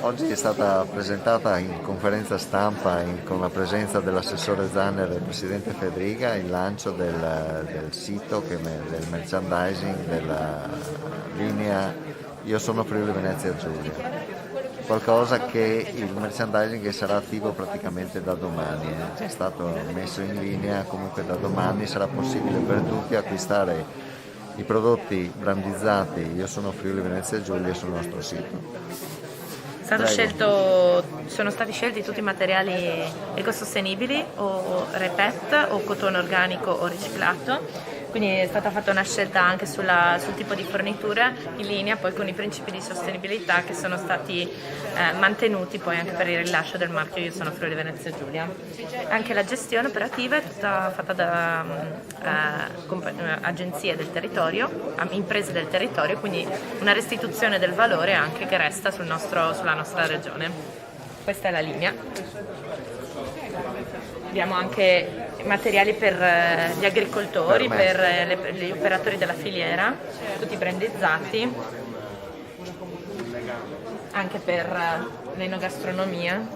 Oggi è stata presentata in conferenza stampa con la presenza dell'assessore Zanner e del presidente Fedriga il lancio del sito, del merchandising della linea Io sono Friuli Venezia Giulia. Qualcosa che il merchandising che sarà attivo praticamente da domani, è già stato messo in linea, comunque da domani sarà possibile per tutti acquistare i prodotti brandizzati Io sono Friuli Venezia Giulia sul nostro sito. Sono stati scelti tutti i materiali ecosostenibili o REPET o cotone organico o riciclato, quindi è stata fatta una scelta anche sul tipo di fornitura in linea poi con i principi di sostenibilità che sono stati mantenuti poi anche per il rilascio del marchio Io sono Friuli Venezia Giulia. Anche la gestione operativa è tutta fatta da agenzie del territorio, imprese del territorio, quindi una restituzione del valore anche che resta sulla nostra regione. Questa è la linea. Abbiamo anche materiali per gli agricoltori, per gli operatori della filiera, tutti brandizzati, anche per l'enogastronomia,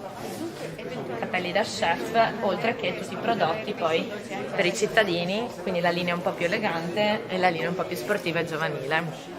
capelli da chef, oltre che tutti i prodotti poi per i cittadini, quindi la linea un po' più elegante e la linea un po' più sportiva e giovanile.